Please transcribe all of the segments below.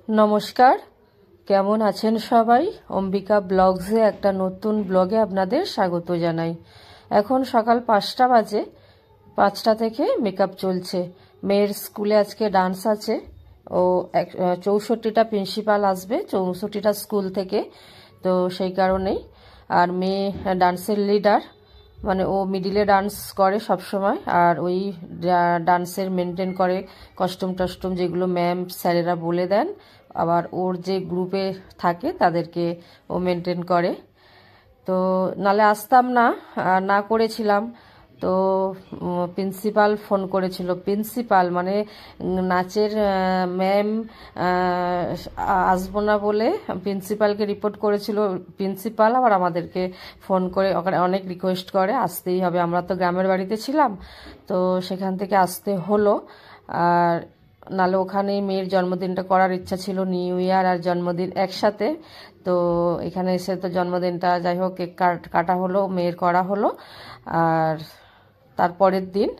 নমস্কার, কেমন আছেন সবাই? অম্বিকা ব্লগসে একটা নতুন ব্লগে আপনাদের স্বাগত জানাই। এখন সকাল 5টা বাজে। 5টা থেকে মেকআপ চলছে। মেয়ের স্কুলে আজকে ডান্স আছে। ও 64টা প্রিন্সিপাল আসবে, 64টা স্কুল থেকে, তো সেই কারণেই। আর মেয়ে ডান্সের লিডার, মানে ও মিডিলে ডান্স করে সব সময়, আর ওই ডান্সের মেনটেন করে কস্টিউম টস্টিউম যেগুলো ম্যাম স্যারেরা বলে দেন, আবার ওর যে গ্রুপে থাকে তাদেরকে ও মেনটেন করে। তো নালে আসতাম না, না করেছিলাম। তো প্রিন্সিপাল ফোন করেছিল, প্রিন্সিপাল মানে নাচের ম্যাম আসবো না বলে প্রিন্সিপালকে রিপোর্ট করেছিল। প্রিন্সিপাল আবার আমাদেরকে ফোন করে ওখানে অনেক রিকোয়েস্ট করে আসতেই হবে, আমরা তো গ্রামের বাড়িতে ছিলাম, তো সেখান থেকে আসতে হলো। আর নালে ওখানেই মেয়ের জন্মদিনটা করার ইচ্ছা ছিল, নিউ ইয়ার আর জন্মদিন একসাথে। তো এখানে এসে তো জন্মদিনটা যাই হোক কেক কাটা হলো, মেয়ের করা হলো। আর তারপরের দিন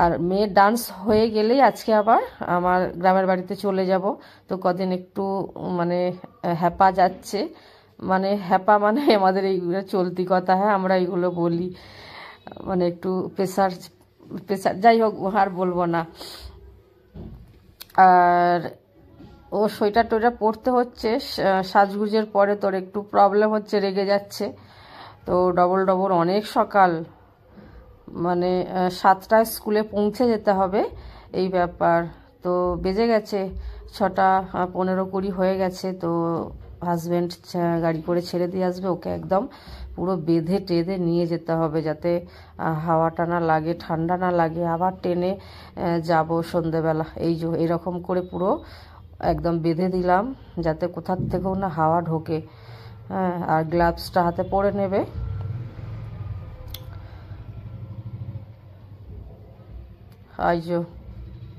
আর মেয়ের ডান্স হয়ে গেলেই আজকে আবার আমার গ্রামের বাড়িতে চলে যাব। তো কদিন একটু মানে হ্যাপা যাচ্ছে, মানে হ্যাপা মানে আমাদের এইগুলো চলতি কথা, হ্যাঁ আমরা এইগুলো বলি, মানে একটু প্রেশার প্রেশার, যাই হোক আর বলবো না। আর ও সোয়েটার টোয়েটার পরতে হচ্ছে, সাজগুজের পরে তোর একটু প্রবলেম হচ্ছে, রেগে যাচ্ছে। তো ডবল ডবল অনেক সকাল, মানে 7টায় স্কুলে পৌঁছে যেতে হবে, এই ব্যাপার। তো বেজে গেছে 6টা 15-20 হয়ে গেছে। তো হাজব্যান্ড গাড়ি করে ছেড়ে দিয়ে আসবে, ওকে একদম পুরো বেঁধে টেঁধে নিয়ে যেতে হবে, যাতে হাওয়াটা না লাগে, ঠান্ডা না লাগে। আবার ট্রেনে যাব সন্ধেবেলা, এই যে এরকম করে পুরো একদম বেঁধে দিলাম, যাতে কোথার থেকেও না হাওয়া ঢোকে। হ্যাঁ, আর গ্লাভসটা হাতে পরে নেবে। এই যে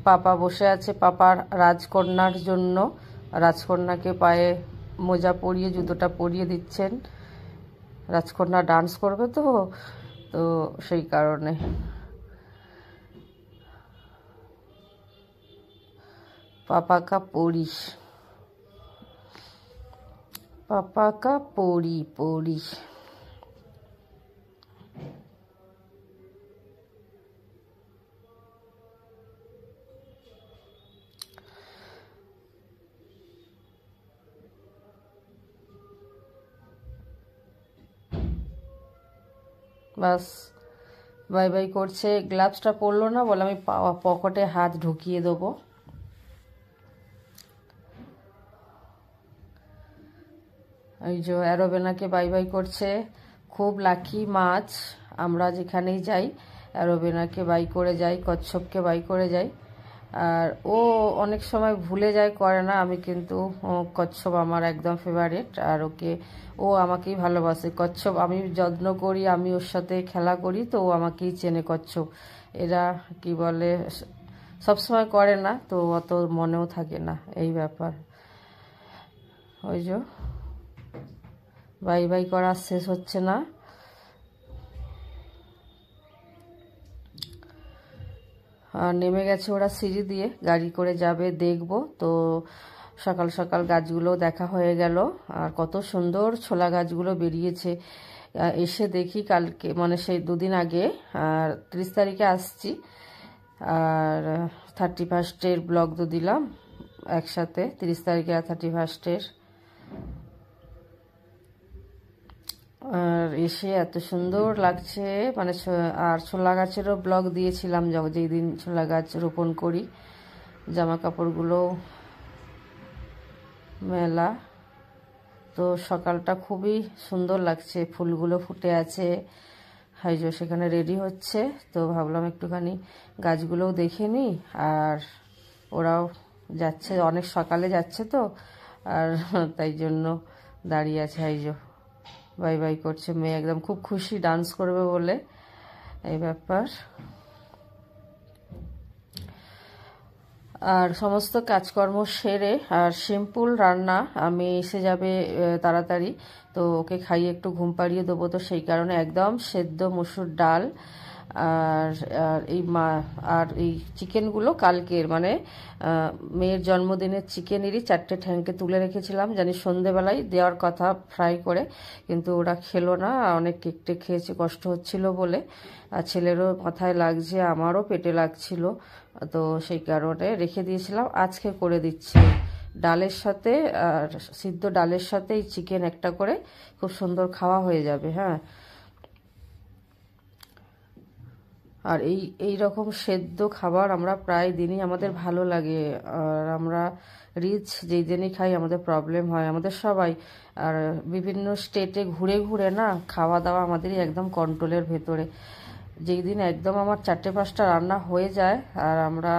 পাপা বসে আছে, পাপার রাজকন্যার জন্য রাজকন্যাকে পায়ে মোজা পরিয়ে জুতোটা পরিয়ে দিচ্ছেন। রাজকন্যা ডান্স করবে তো, তো সেই কারণে। পাপা কা পরি, পাপা কা পরি পরি। বাস বাই বাই করছে। গ্লাভসটা পরলো না বলে আমি পকেটে হাত ঢুকিয়ে দেবো। এই যে অ্যারোবেনাকে বাই বাই করছে। খুব লাকি মাছ, আমরা যেখানেই যাই অ্যারোবেনাকে বাই করে যাই, কচ্ছপকে বাই করে যাই। আর ও অনেক সময় ভুলে যায়, করে না। আমি কিন্তু কচ্ছপ আমার একদম ফেভারিট, আর ও আমাকেই ভালোবাসে। কচ্ছপ আমি যত্ন করি, আমি ওর সাথে খেলা করি, তো ও আমাকেই চেনে কচ্ছপ। এরা কি বলে সবসময় করে না, তো অত মনেও থাকে না, এই ব্যাপার। ওই যে বাই বাই করা শেষ হচ্ছে না। আর নেমে গেছে ওরা সিঁড়ি দিয়ে, গাড়ি করে যাবে, দেখবো। তো সকাল সকাল গাছগুলো দেখা হয়ে গেল, আর কত সুন্দর ছোলা গাছগুলো বেরিয়েছে। এসে দেখি কালকে, মানে সেই 2 দিন আগে, আর 30 তারিখে আসছি, আর 31st ব্লগ তো দিলাম একসাথে, 30 তারিখে আর 31st। আর এসে এত সুন্দর লাগছে, মানে আর ছোলা গাছেরও ব্লগ দিয়েছিলাম, যেই দিন ছোলা গাছ রোপণ করি। জামা কাপড়গুলো মেলা, তো সকালটা খুবই সুন্দর লাগছে, ফুলগুলো ফুটে আছে। হাইজো সেখানে রেডি হচ্ছে, তো ভাবলাম একটুখানি গাছগুলোও দেখে নিই। আর ওরাও যাচ্ছে, অনেক সকালে যাচ্ছে তো, আর তাই জন্য দাঁড়িয়ে আছে। হাইজো বাই বাই করছে, মেয়ে একদম খুব খুশি ডান্স করবে বলে, এই ব্যাপার। আর সমস্ত কাজকর্ম সেরে, আর সিম্পল রান্না, আমি এসে যাবে তাড়াতাড়ি, তো ওকে খাইয়ে একটু ঘুম পাড়িয়ে দেবো, তো সেই কারণে একদম সেদ্ধ মসুর ডাল আর আর এই চিকেনগুলো কালকের, মানে মেয়ের জন্মদিনের চিকেনেরই 4টে ঠ্যাংকে তুলে রেখেছিলাম, জানি সন্ধেবেলায় দেওয়ার কথা ফ্রাই করে, কিন্তু ওরা খেলো না, অনেক কেকটে খেয়েছে, কষ্ট হচ্ছিল বলে। আর ছেলেরও মাথায় লাগছে, আমারও পেটে লাগছিল, তো সেই কারণে রেখে দিয়েছিলাম। আজকে করে দিচ্ছি ডালের সাথে, আর সিদ্ধ ডালের সাথে এই চিকেন একটা করে খুব সুন্দর খাওয়া হয়ে যাবে। হ্যাঁ, আর এই রকম সেদ্ধ খাবার আমরা প্রায় দিনই আমাদের ভালো লাগে, আর আমরা রিচ যেই দিনই খাই আমাদের প্রবলেম হয়, আমাদের সবাই। আর বিভিন্ন স্টেটে ঘুরে ঘুরে না খাওয়া দাওয়া আমাদেরই একদম কন্ট্রোলের ভেতরে। যেই দিন একদম আমার 4-5টা রান্না হয়ে যায় আর আমরা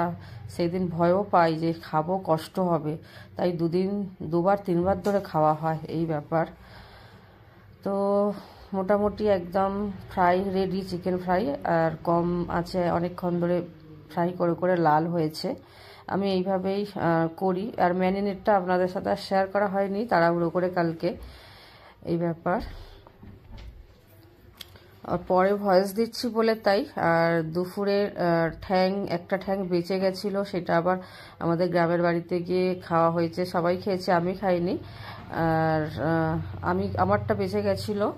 সেই দিন ভয়ও পাই যে খাবো, কষ্ট হবে, তাই 2-3বার ধরে খাওয়া হয়, এই ব্যাপার। তো মোটামুটি একদম ফ্রাই রেডি, চিকেন ফ্রাই, আর কম আছে অনেকক্ষণ ধরে ফ্রাই করে করে লাল হয়েছে। আমি এইভাবেই করি, আর ম্যারিনেটটা আপনাদের সাথে শেয়ার করা হয়নি, তাড়াহুড়ো করে কালকে, এই ব্যাপার। আর পরে ভয়েস দিচ্ছি বলে তাই। আর দুপুরের একটা ঠ্যাং বেঁচে গেছিলো, সেটা আবার আমাদের গ্রামের বাড়িতে গিয়ে খাওয়া হয়েছে, সবাই খেয়েছে, আমি খাইনি। আর আমারটা বেঁচে গেছিলো,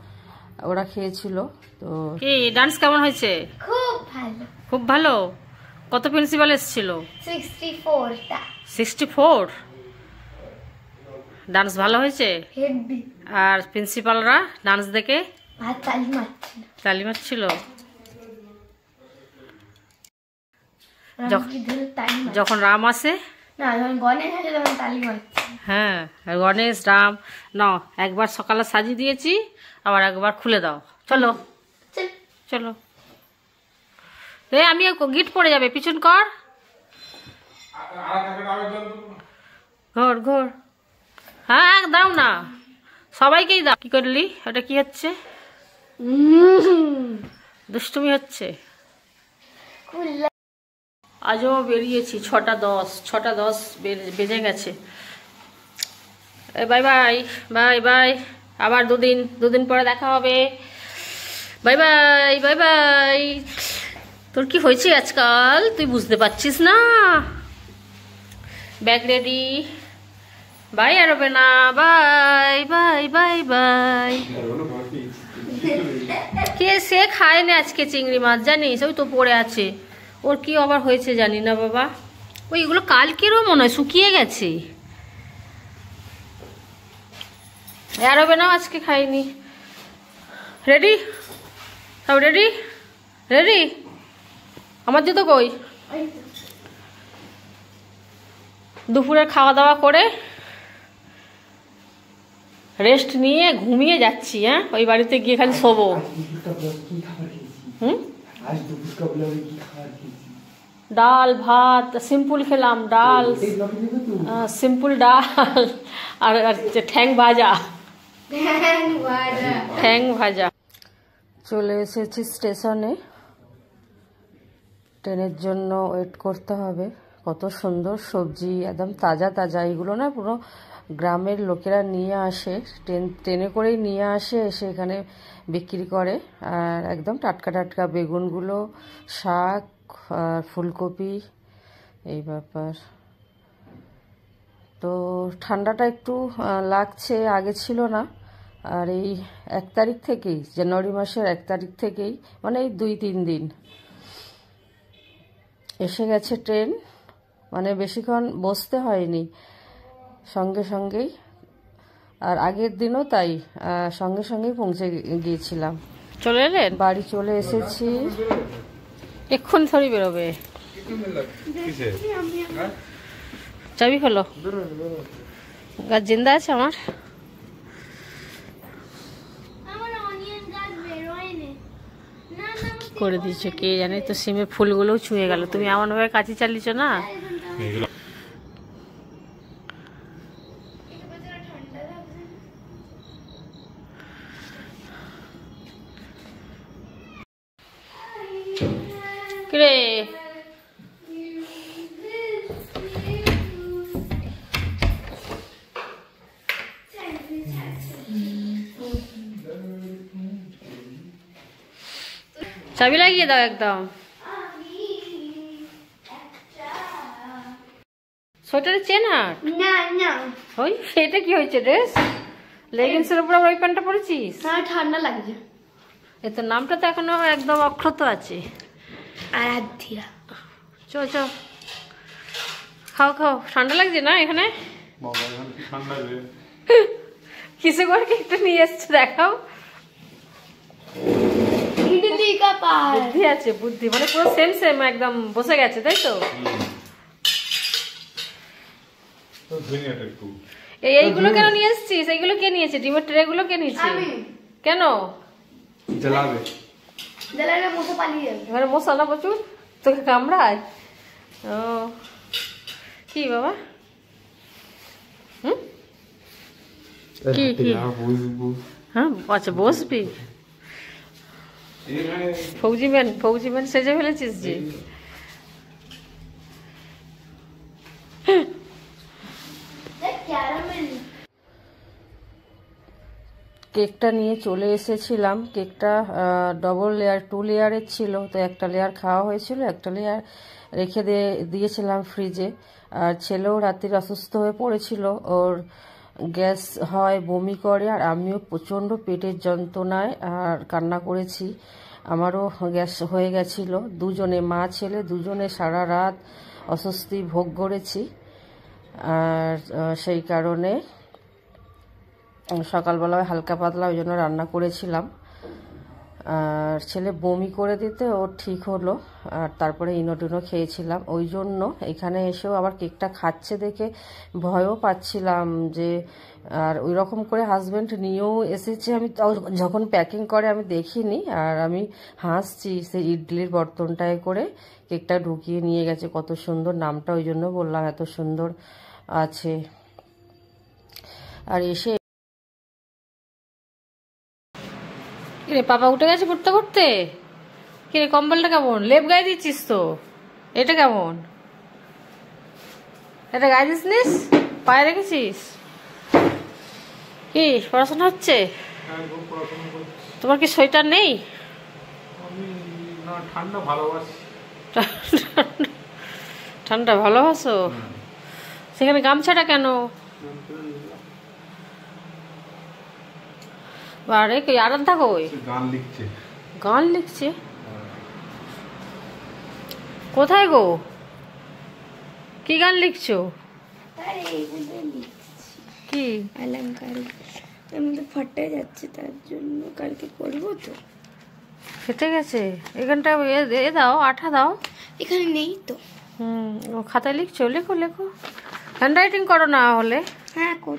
ওরা খেয়েছিল। তো কি ডান্স কেমন হয়েছে? খুব ভালো, খুব ভালো। কত প্রিন্সিপাল এসেছিল? 64টা। 64? ডান্স ভালো হয়েছে? হেভি। আর প্রিন্সিপালরা ডান্স দেখে তালি মারছিল। যখন রাম আসে না, যখন গণেশ আসে তখন তালি মারছে। হ্যাঁ, গণেশ রাম না, একবার সকালে সাজিয়ে দিয়েছি, আবার একবার খুলে দাও। চলো চলো, আমি গিট পড়ে যাবে, পিছন কর, ঘোর ঘোর। হ্যাঁ দাও না, সবাইকেই দাও। কি করলি? ওটা কি হচ্ছে? দুষ্টুমি হচ্ছে। আজও বেরিয়েছি 6:10 বেজে গেছে। বাই বাই বাই বাই, আবার দুদিন পরে দেখা হবে। Bye bye bye bye. তোর কি হয়েছে আজকাল, তুই বুঝতে পারছিস না? ব্যাগ রেডি, বাই আর হবে না, বাই বাই বাই বাই। কে সে খায় না আজকে চিংড়ি মাছ, জানিস? ওই তো পড়ে আছে, ওর কি আবার হয়েছে জানি না বাবা। ওইগুলো কালকেরও মনে হয় শুকিয়ে গেছে, আর হবে না, আজকে খাইনি। রেডি সব? Ready ready. আমার জুতো কই? দুপুরে খাওয়া দাওয়া করে রেস্ট নিয়ে ঘুমিয়ে যাচ্ছি। হ্যাঁ, ওই বাড়িতে গিয়ে খালি শোবো। ডাল ভাত সিম্পল খেলাম, ডাল সিম্পল ডাল আর ঠ্যাং ভাজা। চলে এসেছি স্টেশনে, ট্রেনের জন্য ওয়েট করতে হবে। কত সুন্দর সবজি, একদম তাজা তাজা। এইগুলো না পুরো গ্রামের লোকেরা নিয়ে আসে, ট্রেনে করেই নিয়ে আসে, এসে এখানে বিক্রি করে। আর একদম টাটকা টাটকা বেগুনগুলো, শাক আর ফুলকপি, এই ব্যাপার। তো ঠান্ডাটা একটু লাগছে, আগে ছিল না। আর এই 1 তারিখ থেকেই, জানুয়ারি মাসের 1 তারিখ থেকেই, মানে এই 2-3 দিন এসে গেছে ট্রেন, মানে বেশিক্ষণ বসতে হয়নি, সঙ্গে সঙ্গেই। আর আগের দিনও তাই, সঙ্গে সঙ্গেই পৌঁছে গিয়েছিলাম। চলে এলেন? বাড়ি চলে এসেছি, এক্ষুনি থরি বেরোবে। চাবি হলো, গাছ জিন্দা আছে আমার। কি করে দিয়েছো কে জানে, তো সিমের ফুলগুলোও ছুঁয়ে গেল। তুমি এমন ভাবে কাছে চালিয়েছো না। কিরে চাবি লাগিয়ে দাও একদম। সোয়েটারের চেন হাট? না না, ওই এটা কি হয়েছে ড্রেস? লেগিংসের উপর আবার ওই প্যান্টটা পরেছিস? ঠান্ডা লাগছে। এ তো নামটা তো এখনো একদম অক্ষত আছে। আরাধ্যা। চো চো, খাও খাও। ঠান্ডা লাগছে না এখানে? কিসে করে কেকটা নিয়ে এসছে দেখাও। বুদ্ধি আছে, বুদ্ধি মানে পুরো সেম সেম একদম বসে গেছে, তাই তো? এইগুলো কেন নিয়ে এসছিস? এইগুলো কে নিয়েছে? ডিমের ট্রে গুলো কে নিয়েছে? কেন? জ্বালাবে মশা পালিয়ে যাবে। এবারে মশা না প্রচুর তোকে কামড়ায়? ও কি বাবা? হুম কি কি? হ্যাঁ আচ্ছা বসবি। ফৌজিম্যান সেজে ফেলেছিস যে। কেকটা নিয়ে চলে এসেছিলাম। কেকটা ডবল লেয়ার 2 লেয়ারের ছিল, তো একটা লেয়ার খাওয়া হয়েছিল, একটা লেয়ার রেখে দিয়েছিলাম ফ্রিজে। আর ছেলেও রাত্রির অসুস্থ হয়ে পড়েছিল, ওর গ্যাস হয়, বমি করে, আর আমিও প্রচণ্ড পেটের যন্ত্রণায় আর কান্না করেছি। আমারও গ্যাস হয়ে গেছিল। দুজনে, মা ছেলে দুজনে সারা রাত অস্বস্তি ভোগ করেছি। আর সেই কারণে সকালবেলায় হালকা পাতলা ওই জন্য রান্না করেছিলাম। আর ছেলে বমি করে দিতে ও ঠিক হলো, আর তারপরে ইনোটিনো খেয়েছিলাম। ওই জন্য এখানে এসেও আবার কেকটা খাচ্ছে দেখে ভয়ও পাচ্ছিলাম যে, আর ওই রকম করে হাজব্যান্ড নিয়েও এসেছে। আমি যখন প্যাকিং করে আমি দেখিনি, আর আমি হাসছি। সেই ইডলির বর্তনটায় করে কেকটা ঢুকিয়ে নিয়ে গেছে। কত সুন্দর, নামটা ওই জন্য বললাম, এত সুন্দর আছে। আর এসে কিরে পাপা উঠে গেছে পড়তে পড়তে? কিরে কম্বলটা কেমন? লেপ গায়ে দিচ্ছিস তো? এটা কেমন? এটা গায়ে দিস নিস? পায়ে রেখেছিস? কি পড়াশোনা হচ্ছে? তোমার কি সোয়েটার নেই? ঠান্ডা ভালোবাসো? সেখানে গামছাটা কেন? আরে কই আরাধ্যা কই? গান লিখছে কোথায় গো? কি গান লিখছো? কি অলংকার আমি তো ফটে যাচ্ছে, তার জন্য কালকে করবো তো। ফেটে গেছে? এখানটা এ দাও, আঠা দাও। এখানে নেই তো। ও খাতায় লিখছো? লেখো লেখো, হ্যান্ড রাইটিং করো না হলে। হ্যাঁ কর।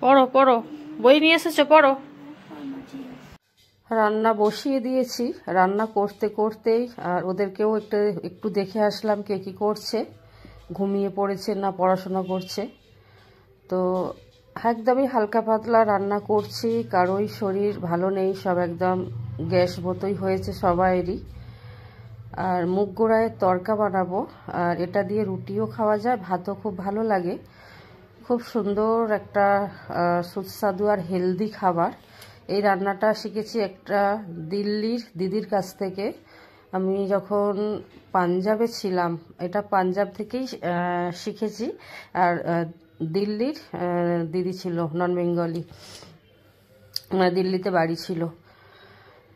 পড়ো পড়ো, বই নিয়ে এসেছো, পড়ো। রান্না বসিয়ে দিয়েছি। রান্না করতে করতেই আর ওদেরকেও একটু দেখে আসলাম কে কী করছে, ঘুমিয়ে পড়েছে না পড়াশোনা করছে। তো একদমই হালকা পাতলা রান্না করছি, কারোই শরীর ভালো নেই, সব একদম গ্যাস মতোই হয়েছে সবাইয়েরই। আর মুগ গোড়ায় তরকা বানাবো, আর এটা দিয়ে রুটিও খাওয়া যায়, ভাতও খুব ভালো লাগে। খুব সুন্দর একটা সুস্বাদু আর হেলদি খাবার। এই রান্নাটা শিখেছি একটা দিল্লির দিদির কাছ থেকে। আমি যখন পাঞ্জাবে ছিলাম, এটা পাঞ্জাব থেকেই শিখেছি। আর দিল্লির দিদি ছিল নন বেঙ্গলি, দিল্লিতে বাড়ি ছিল।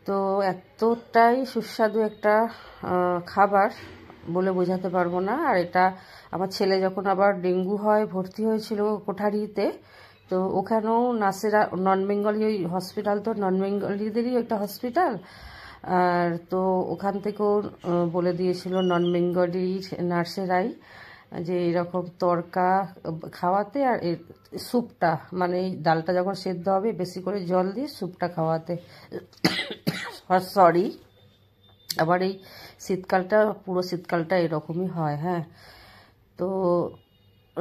তো এতটাই সুস্বাদু একটা খাবার বলে বোঝাতে পারবো না। আর এটা আমার ছেলে যখন আবার ডেঙ্গু হয় ভর্তি হয়েছিল কোঠারিতে, তো ওখানেও নার্সেরা নন বেঙ্গলি, ওই হসপিটাল তো নন বেঙ্গলিদেরই একটা হসপিটাল। আর তো ওখান থেকেও বলে দিয়েছিল নন বেঙ্গলির নার্সেরাই যে এরকম তরকা খাওয়াতে, আর স্যুপটা মানে এই ডালটা যখন সেদ্ধ হবে বেশি করে জল দিয়ে স্যুপটা খাওয়াতে। সরি, আবার এই শীতকালটা, পুরো শীতকালটা এরকমই হয়। হ্যাঁ, তো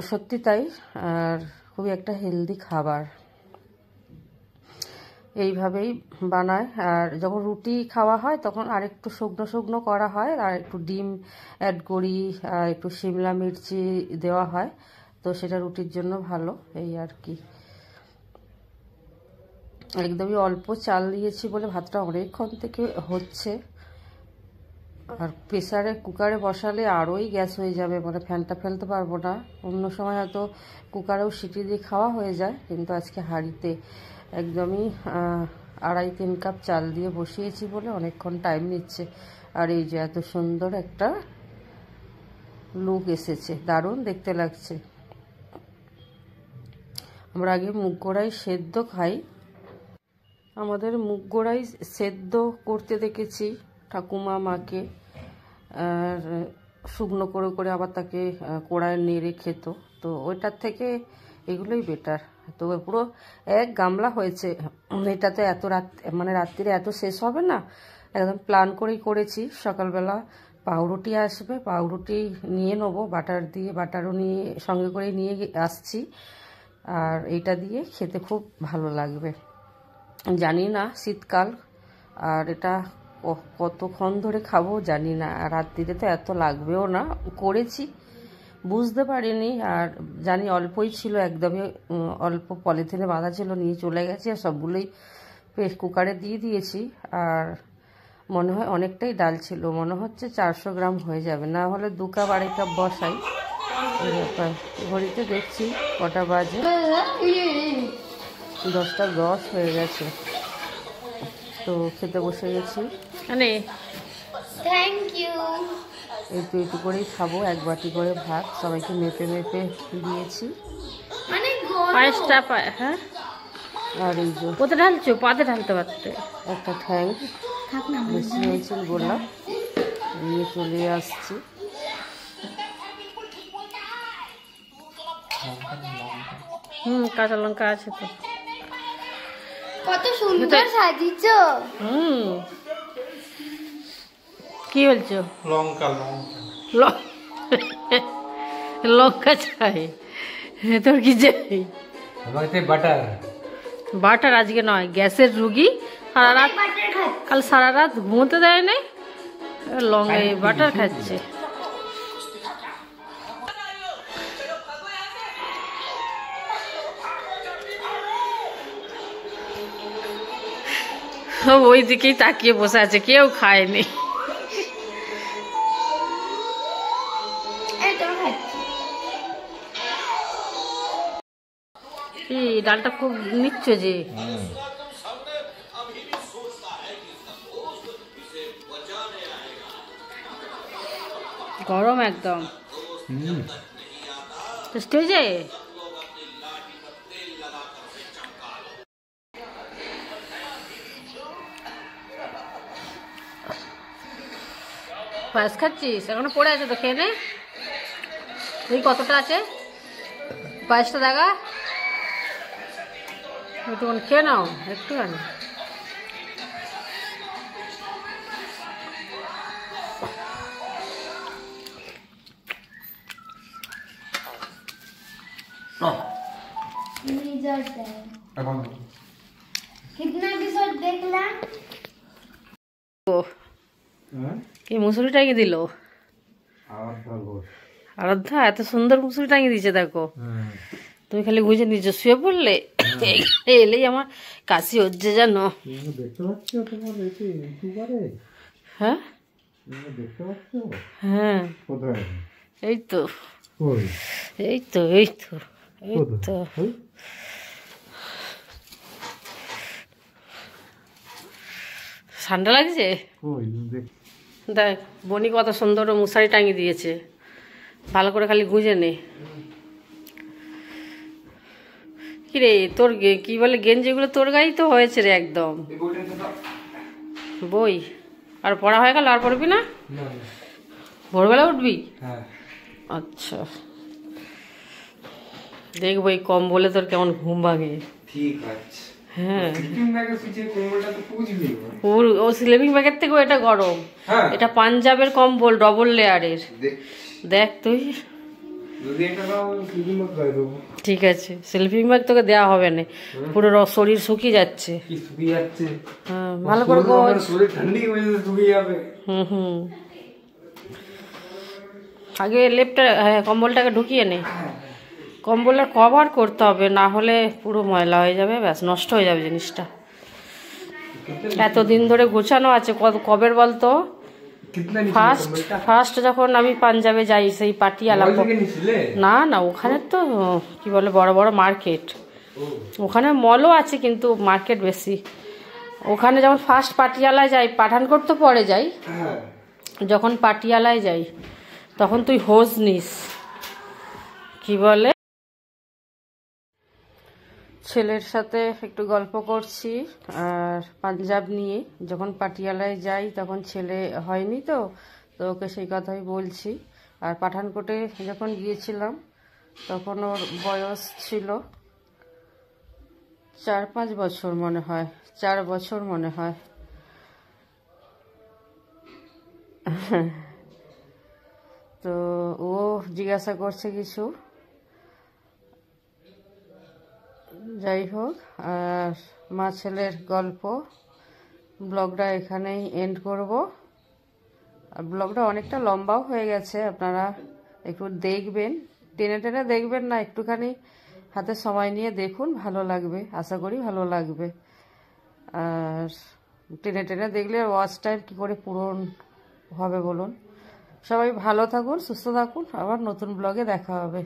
সত্যি তাই। আর খুবই একটা হেলদি খাবার, এইভাবেই বানায়। আর যখন রুটি খাওয়া হয় তখন আর একটু শুকনো শুকনো করা হয়, আর একটু ডিম অ্যাড করি, আর একটু শিমলা মির্চি দেওয়া হয়, তো সেটা রুটির জন্য ভালো, এই আর কি। একদমই অল্প চাল দিয়েছি বলে ভাতটা অনেকক্ষণ থেকে হচ্ছে। আর প্রেসারে কুকারে বসালে আরোই গ্যাস হয়ে যাবে, মানে ফ্যানটা ফেলতে পারবো না। অন্য সময় হয়তো কুকারেও সিটি দিয়ে খাওয়া হয়ে যায়, কিন্তু আজকে হাঁড়িতে একদমই 2.5-3 কাপ চাল দিয়ে বসিয়েছি বলে অনেকক্ষণ টাইম নিচ্ছে। আর এই যে এত সুন্দর একটা লুক এসেছে, দারুণ দেখতে লাগছে। আমরা আগে মুগ গোড়াই সেদ্ধ খাই, আমাদের মুগ গোড়াই সেদ্ধ করতে দেখেছি ঠাকুমা মাকে, আর শুকনো করে করে আবার তাকে কড়ায় নেড়ে খেত। তো ওইটার থেকে এগুলোই বেটার। তো পুরো 1 গামলা হয়েছে। এটা তো এত রাত, মানে রাত্রিরে এত শেষ হবে না, একদম প্ল্যান করেই করেছি। সকালবেলা পাউরুটি আসবে, পাউরুটি নিয়ে নেবো বাটার দিয়ে, বাটারও নিয়ে সঙ্গে করে নিয়ে আসছি। আর এইটা দিয়ে খেতে খুব ভালো লাগবে। জানি না শীতকাল, আর এটা কতক্ষণ ধরে খাবো জানি না, আর রাত্রিরে তো এত লাগবেও না। করেছি বুঝতে পারিনি, আর জানি অল্পই ছিল, একদমই অল্প পলিথিনে বাঁধা ছিল, নিয়ে চলে গেছি। আর সবগুলোই কুকারে দিয়ে দিয়েছি। আর মনে হয় অনেকটাই ডাল ছিল, মনে হচ্ছে 400 গ্রাম হয়ে যাবে, না হলে 2 কাপ 2.5 কাপ বসাই। ঘড়িতে দেখছি কটা বাজে, 10টা 10 হয়ে গেছে। তো খেতে বসে গেছি। মানে থ্যাংক ইউ। একটু একটু করেই খাবো, 1 বাটি করে ভাত সবাইকে মেপে মেপে দিয়েছি। মানে পায়েসটা হ্যাঁ, আর এই যে কোথায় ঢালছো, পাতে ঢালতে পারতে। একটা ঠ্যাং বেশি হয়েছিল বললাম, নিয়ে চলে আসছি। কাঁচা লঙ্কা আছে তো। কত সুন্দর সাজিয়েছো। কি বলছো? লঙ্কা লঙ্কা চাই তোর কি চাই? বাটার বাটার আজকে নয়, গ্যাসের রুগী, সারা রাত কাল সারা রাত ঘুমোতে দেয় না, লঙ্কা বাটার খাচ্ছে। ওই দিকেই তাকিয়ে বসে আছে, কেউ খায়নি। ডালটা খুব নিচ্ছ যে, গরম একদম টেস্টি হয়েছে। পায়েস খাচ্ছিস? এখনো পড়ে আছে তো, খেয়ে নে। তুই কতটা আছে পায়েসটা দেখা, একটুখানি খেয়ে নাও, একটুখানি। কি মুসুরি টাঙিয়ে দিল আরাধ্যা, এত সুন্দর মুসুরি টাঙিয়ে দিয়েছে দেখো। তুমি খালি বুঝে নিচ্ছ, শুয়ে পড়লে এলেই আমার কাশি হচ্ছে জানো। হ্যাঁ হ্যাঁ, এই তো এই তো এই তো এই তো। ঠান্ডা লাগছে দেখ, বনি কত সুন্দর মশারি টাঙিয়ে দিয়েছে, ভালো করে খালি গুঁজে নে। কিরে তোর কি বলে গেঞ্জিগুলো তোর গায়েই তো হয়েছে রে একদম। বই আর পড়া হয়ে গেল, আর পড়বি না? ভোরবেলা উঠবি? আচ্ছা দেখবো এই কম্বলে তোর কেমন ঘুম ভাঙে। ঠিক আছে হ্যাঁ, ও স্লিপিং ব্যাগের থেকেও এটা গরম। এটা পাঞ্জাবের কম্বল, ডবল লেয়ারের। দেখ তুই, ঠিক আছে স্লিপিং ব্যাগ তোকে দেওয়া হবে না, পুরো শরীর শুকিয়ে যাচ্ছে। হ্যাঁ ভালো করে হুম আগে লেপটা, হ্যাঁ কম্বলটাকে ঢুকিয়ে নে। কম্বলের কভার করতে হবে, না হলে পুরো ময়লা হয়ে যাবে, ব্যাস নষ্ট হয়ে যাবে জিনিসটা। এতদিন ধরে গোছানো আছে, কবের বলতো? ফার্স্ট যখন আমি পাঞ্জাবে যাই, সেই পাটিয়ালা। না না, ওখানে তো কি বলে বড় বড় মার্কেট, ওখানে মলও আছে কিন্তু মার্কেট বেশি। ওখানে যখন ফার্স্ট পাটিয়ালায় যাই, পাঠানকোট তো পরে যাই, যখন পাটিয়ালায় যাই তখন তুই হোজ নিস, কি বলে, ছেলের সাথে একটু গল্প করছি আর পাঞ্জাব নিয়ে। যখন পাটিয়ালায় যাই তখন ছেলে হয়নি, তো ওকে সেই কথাই বলছি। আর পাঠানকোটে যখন গিয়েছিলাম তখন ওর বয়স ছিল 4-5 বছর মনে হয়, 4 বছর মনে হয়। তো ও জিজ্ঞাসা করছে কিছু, যাই হোক। আর মা ছেলের গল্প ব্লগটা এখানেই এন্ড করব। আর ব্লগটা অনেকটা লম্বাও হয়ে গেছে, আপনারা একটু দেখবেন, টেনে টেনে দেখবেন না, একটুখানি হাতে সময় নিয়ে দেখুন, ভালো লাগবে, আশা করি ভালো লাগবে। আর টেনে টেনে দেখলে ওয়াচ টাইম কী করে পূরণ হবে বলুন। সবাই ভালো থাকুন, সুস্থ থাকুন, আবার নতুন ব্লগে দেখা হবে।